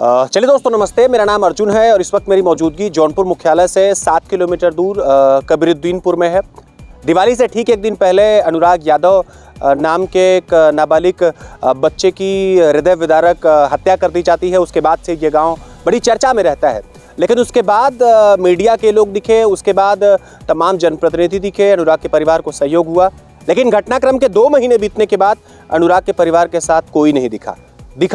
चलिए दोस्तों नमस्ते, मेरा नाम अर्जुन है और इस वक्त मेरी मौजूदगी जौनपुर मुख्यालय से 7 किलोमीटर दूर कबीरुद्दीनपुर में है। दिवाली से ठीक एक दिन पहले अनुराग यादव नाम के एक नाबालिग बच्चे की हृदय विदारक हत्या कर दी जाती है। उसके बाद से ये गांव बड़ी चर्चा में रहता है, लेकिन उसके बाद मीडिया के लोग दिखे, उसके बाद तमाम जनप्रतिनिधि दिखे, अनुराग के परिवार को सहयोग हुआ। लेकिन घटनाक्रम के 2 महीने बीतने के बाद अनुराग के परिवार के साथ कोई नहीं दिखा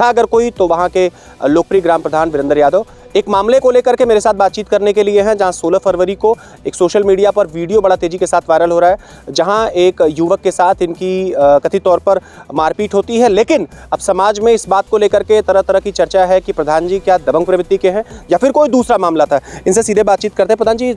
अगर कोई तो वहाँ के लोकप्रिय ग्राम प्रधान वीरेंद्र यादव एक मामले को लेकर के मेरे साथ बातचीत करने के लिए हैं, जहां 16 फरवरी को एक सोशल मीडिया पर वीडियो बड़ा तेजी के साथ वायरल हो रहा है, जहां एक युवक के साथ इनकी कथित तौर पर मारपीट होती है। लेकिन अब समाज में इस बात को लेकर के तरह तरह की चर्चा है कि प्रधान जी क्या दबंग प्रवृत्ति के हैं या फिर कोई दूसरा मामला था। इनसे सीधे बातचीत करते हैं। प्रधान जी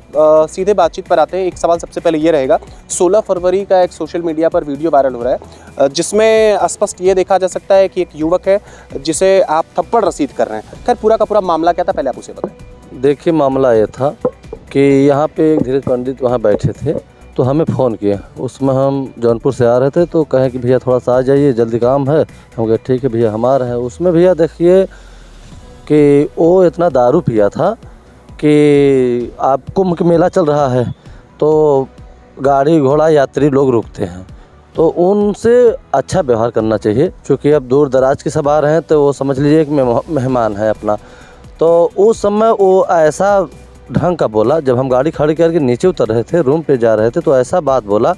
सीधे बातचीत पर आते हैं। एक सवाल सबसे पहले ये रहेगा, 16 फरवरी का एक सोशल मीडिया पर वीडियो वायरल हो रहा है जिसमें स्पष्ट ये देखा जा सकता है कि एक युवक है जिसे आप थप्पड़ रसीद कर रहे हैं। खैर पूरा का पूरा मामला क्या था, पहले आप उसे बताएं। देखिए, मामला ये था कि यहाँ पे एक धीरज पंडित वहाँ बैठे थे, तो हमें फ़ोन किया। उसमें हम जौनपुर से आ रहे थे, तो कहें कि भैया थोड़ा सा आ जाइए, जल्दी काम है। हम कहे ठीक है भैया, हम आ रहे हैं। उसमें भैया देखिए कि वो इतना दारू पिया था कि आप कुंभ का मेला चल रहा है तो गाड़ी घोड़ा यात्री लोग रुकते हैं, तो उनसे अच्छा व्यवहार करना चाहिए। क्योंकि अब दूर दराज के सब आ रहे हैं, तो वो समझ लीजिए कि मेहमान है अपना। तो उस समय वो ऐसा ढंग का बोला, जब हम गाड़ी खड़ी करके नीचे उतर रहे थे, रूम पे जा रहे थे, तो ऐसा बात बोला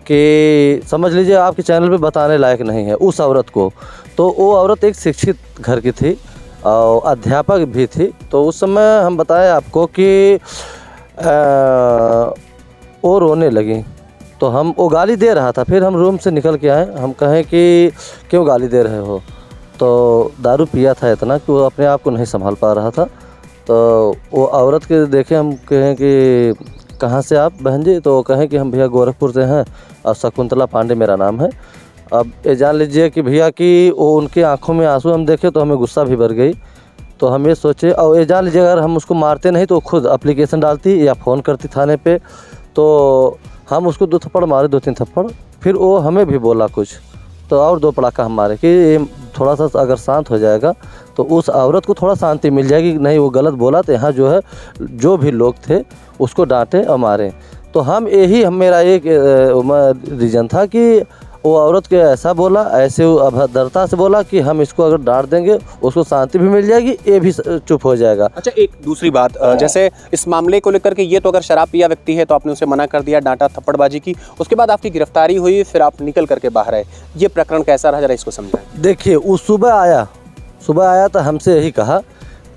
कि समझ लीजिए आपके चैनल पे बताने लायक नहीं है उस औरत को। तो वो औरत एक शिक्षित घर की थी और अध्यापक भी थी। तो उस समय हम बताएं आपको कि वो रोने लगी, तो हम वो गाली दे रहा था। फिर हम रूम से निकल के आए, हम कहें कि क्यों गाली दे रहे हो, तो दारू पिया था इतना कि वो अपने आप को नहीं संभाल पा रहा था। तो वो औरत के देखे, हम कहें कि कहाँ से आप बहन जी, तो कहें कि हम भैया गोरखपुर से हैं और शकुंतला पांडे मेरा नाम है। अब ये जान लीजिए कि भैया कि वो उनकी आंखों में आंसू हम देखे तो हमें गुस्सा भी भर गई। तो हम ये सोचे, और ये जान लीजिए अगर हम उसको मारते नहीं तो खुद एप्लीकेशन डालती या फ़ोन करती थाने पे। तो हम उसको 2 थप्पड़ मारे, 2-3 थप्पड़। फिर वो हमें भी बोला कुछ, तो और 2 पड़ाका हम मारे कि थोड़ा सा अगर शांत हो जाएगा तो उस औरत को थोड़ा शांति मिल जाएगी। नहीं वो गलत बोला, तो यहाँ जो है जो भी लोग थे उसको डांटे और मारे। तो हम यही मेरा एक रीज़न था कि वो औरत के ऐसा बोला, ऐसे अभद्रता से बोला कि हम इसको अगर डांट देंगे उसको शांति भी मिल जाएगी, ये भी चुप हो जाएगा। अच्छा, एक दूसरी बात, जैसे इस मामले को लेकर के ये तो अगर शराब पिया व्यक्ति है तो आपने उसे मना कर दिया, डांटा, थप्पड़बाजी की, उसके बाद आपकी गिरफ्तारी हुई, फिर आप निकल करके बाहर आए, ये प्रकरण कैसा रहा, जरा इसको समझाएं। देखिए, उस सुबह आया तो हमसे यही कहा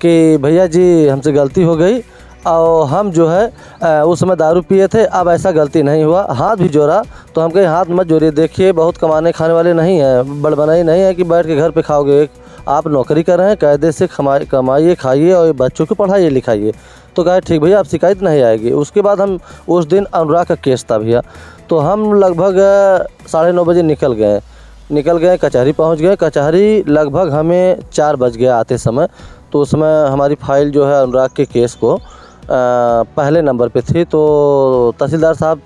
कि भैया जी हमसे गलती हो गई और हम जो है उस समय दारू पिए थे, अब ऐसा गलती नहीं हुआ। हाथ भी जोड़ा, तो हम कहे हाथ मत जोड़िए, देखिए बहुत कमाने खाने वाले नहीं हैं, बड़बनाई नहीं है कि बैठ के घर पे खाओगे। आप नौकरी कर रहे हैं, कायदे से कमाइए खाइए और बच्चों को पढ़ाइए लिखाइए। तो कहे ठीक भैया, अब शिकायत नहीं आएगी। उसके बाद हम उस दिन अनुराग का केस था भैया, तो हम लगभग 9:30 बजे निकल गए, कचहरी पहुंच गए। कचहरी लगभग हमें 4 बज गया आते समय। तो उस समय हमारी फाइल जो है अनुराग के केस को पहले नंबर पे थी। तो तहसीलदार साहब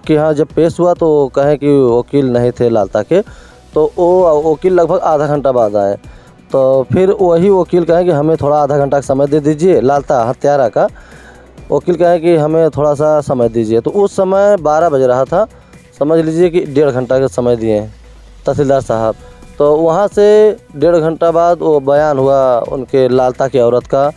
के यहाँ जब पेश हुआ तो कहें कि वकील नहीं थे लालता के, तो वो वकील लगभग आधा घंटा बाद आए। तो फिर वही वकील कहें कि हमें थोड़ा आधा घंटा का समय दे दीजिए, लालता हत्यारा का वकील कहें कि हमें थोड़ा सा समय दीजिए। तो उस समय 12 बज रहा था, समझ लीजिए कि 1.5 घंटा का समय दिए तहसीलदार साहब। तो वहाँ से 1.5 घंटा बाद वो बयान हुआ उनके लालता की औरत का,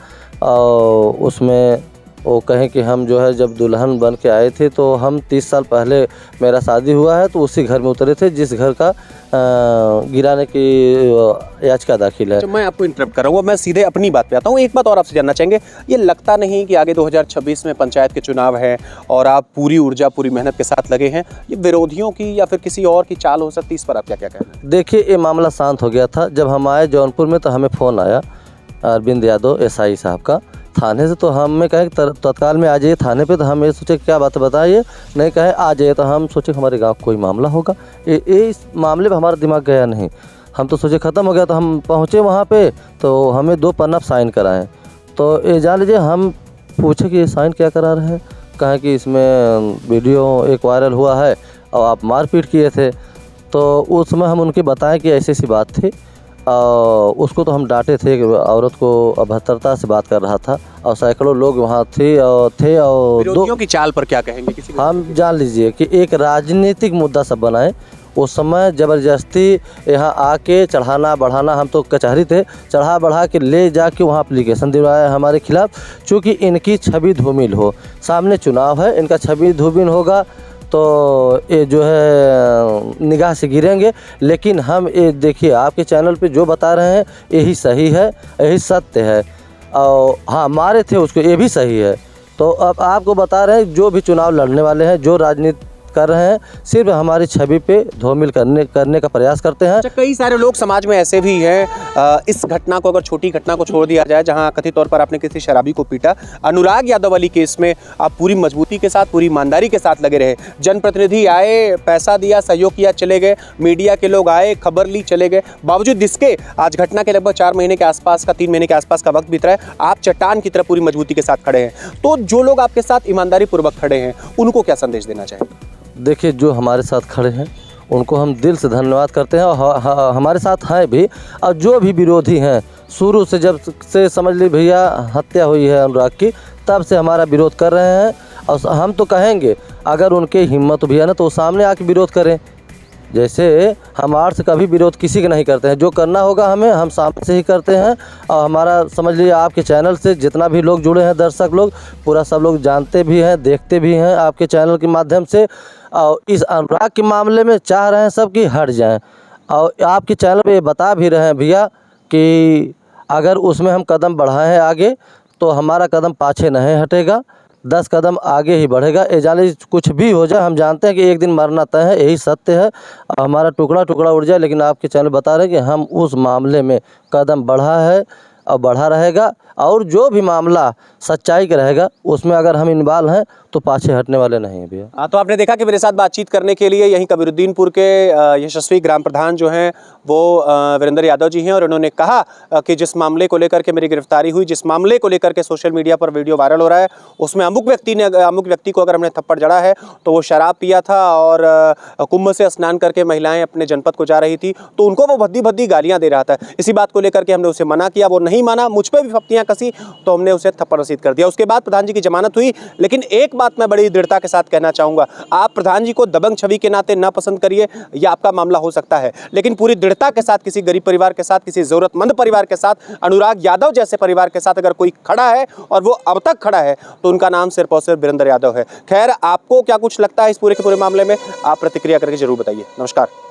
और उसमें वो कहें कि हम जो है जब दुल्हन बन के आए थे तो हम 30 साल पहले मेरा शादी हुआ है, तो उसी घर में उतरे थे जिस घर का गिराने की याचिका दाखिल है। मैं आपको इंटरप्ट कर रहा हूँ, मैं सीधे अपनी बात पे आता हूँ। एक बात और आपसे जानना चाहेंगे, ये लगता नहीं कि आगे 2026 में पंचायत के चुनाव है और आप पूरी ऊर्जा पूरी मेहनत के साथ लगे हैं, ये विरोधियों की या फिर किसी और की चाल हो सकती है, इस पर आप क्या क्या कहना है? देखिए, ये मामला शांत हो गया था। जब हम आए जौनपुर में तो हमें फ़ोन आया अरविंद यादव SI साहब का थाने से। तो हमें कहे तत्काल में आ जाइए थाने पे। तो हम ये सोचे क्या बात बताइए, नहीं कहे आ जाइए। तो हम सोचे हमारे गांव कोई मामला होगा, इस मामले पे हमारा दिमाग गया नहीं। हम तो सोचे ख़त्म हो गया। तो हम पहुँचे वहाँ पे, तो हमें 2 पन्ना साइन कराएँ। तो ये जान लीजिए, हम पूछे कि ये साइन क्या करा रहे हैं, कहें कि इसमें वीडियो एक वायरल हुआ है और आप मारपीट किए थे। तो उस समय हम उनके बताएं कि ऐसी बात थी और उसको तो हम डांटे थे कि औरत को अभद्रता से बात कर रहा था, और सैकड़ों लोग वहाँ थे और विरोधियों की चाल पर क्या कहेंगे? किसी को हम जान लीजिए कि एक राजनीतिक मुद्दा सब बनाए। उस समय ज़बरदस्ती यहाँ आके चढ़ाना बढ़ाना, हम तो कचहरी थे, चढ़ा बढ़ा के ले जाके वहाँ एप्लीकेशन दिलवाया हमारे खिलाफ़, चूँकि इनकी छवि धूमिल हो। सामने चुनाव है, इनका छवि धूमिल होगा तो ये जो है निगाह से गिरेंगे। लेकिन हम ये देखिए, आपके चैनल पे जो बता रहे हैं यही सही है, यही सत्य है। और हाँ, मारे थे उसको, ये भी सही है। तो अब आपको बता रहे हैं, जो भी चुनाव लड़ने वाले हैं, जो राजनीति कर रहे हैं, सिर्फ हमारी छवि पे धूमिल करने का प्रयास करते हैं। अच्छा, कई सारे लोग समाज में ऐसे भी हैं, इस घटना को, अगर छोटी घटना को छोड़ दिया जाए, जहां कथित तौर पर आपने किसी शराबी को पीटा, अनुराग यादव वाली केस में आप पूरी मजबूती के साथ, पूरी ईमानदारी के साथ लगे रहे। जनप्रतिनिधि आए, पैसा दिया, सहयोग किया, चले गए। मीडिया के लोग आए, खबर ली, चले गए। बावजूद इसके आज घटना के लगभग 4 महीने के आसपास का, 3 महीने के आसपास का वक्त बीत रहा है, आप चट्टान की तरह पूरी मजबूती के साथ खड़े हैं। तो जो लोग आपके साथ ईमानदारी पूर्वक खड़े हैं, उनको क्या संदेश देना चाहेंगे? देखिए, जो हमारे साथ खड़े हैं उनको हम दिल से धन्यवाद करते हैं, और हमारे साथ हैं भी। और जो भी विरोधी हैं, शुरू से जब से समझ ली भैया हत्या हुई है अनुराग की, तब से हमारा विरोध कर रहे हैं। और हम तो कहेंगे, अगर उनके हिम्मत भी है ना, तो वो सामने आके विरोध करें। जैसे हम आर्ट से कभी विरोध किसी के नहीं करते हैं, जो करना होगा हमें, हम सामने से ही करते हैं। और हमारा समझ लीजिए, आपके चैनल से जितना भी लोग जुड़े हैं, दर्शक लोग, पूरा सब लोग जानते भी हैं, देखते भी हैं आपके चैनल के माध्यम से। और इस अनुराग के मामले में चाह रहे हैं सब कि हट जाएं, और आपके चैनल पे बता भी रहे हैं भैया कि अगर उसमें हम कदम बढ़ाएं हैं आगे, तो हमारा कदम पाछे नहीं हटेगा, 10 कदम आगे ही बढ़ेगा। ये जाने कुछ भी हो जाए, हम जानते हैं कि एक दिन मरना तय है, यही सत्य है। हमारा टुकड़ा टुकड़ा उड़ जाए, लेकिन आपके चैनल बता रहे हैं कि हम उस मामले में कदम बढ़ा है और बढ़ा रहेगा। और जो भी मामला सच्चाई का रहेगा, उसमें अगर हम इन्वॉल्व हैं तो पाछे हटने वाले नहीं हैं भैया। तो आपने देखा कि मेरे साथ बातचीत करने के लिए यहीं कबीरुद्दीनपुर के यशस्वी ग्राम प्रधान जो हैं वो वीरेंद्र यादव जी हैं, और उन्होंने कहा कि जिस मामले को लेकर के मेरी गिरफ्तारी हुई, जिस मामले को लेकर के सोशल मीडिया पर वीडियो वायरल हो रहा है, उसमें अमुक व्यक्ति को अगर हमने थप्पड़ जड़ा है तो वो शराब पिया था और कुंभ से स्नान करके महिलाएं अपने जनपद को जा रही थी, तो उनको वो भद्दी भद्दी गालियां दे रहा था। इसी बात को लेकर के हमने उसे मना किया, वो नहीं माना, मुझ पर भी फप्तियां कसी, तो हमने उसे थप्पड़ रसीद कर दिया। उसके बाद प्रधान जी की जमानत हुई। लेकिन एक बात मैं बड़ी दृढ़ता के साथ कहना चाहूंगा, आप प्रधान जी को दबंग छवि के नाते ना पसंद करिए, यह आपका मामला हो सकता है, लेकिन पूरी दृढ़ता के साथ किसी गरीब परिवार के साथ, किसी जरूरतमंद परिवार के साथ, अनुराग यादव जैसे परिवार के साथ अगर कोई खड़ा है और वो अब तक खड़ा है, तो उनका नाम सिर्फ और सिर्फ वीरेंद्र यादव है। खैर, आपको क्या कुछ लगता है इस पूरे के पूरे मामले में? आप प्रतिक्रिया करके जरूर बताइए। नमस्कार।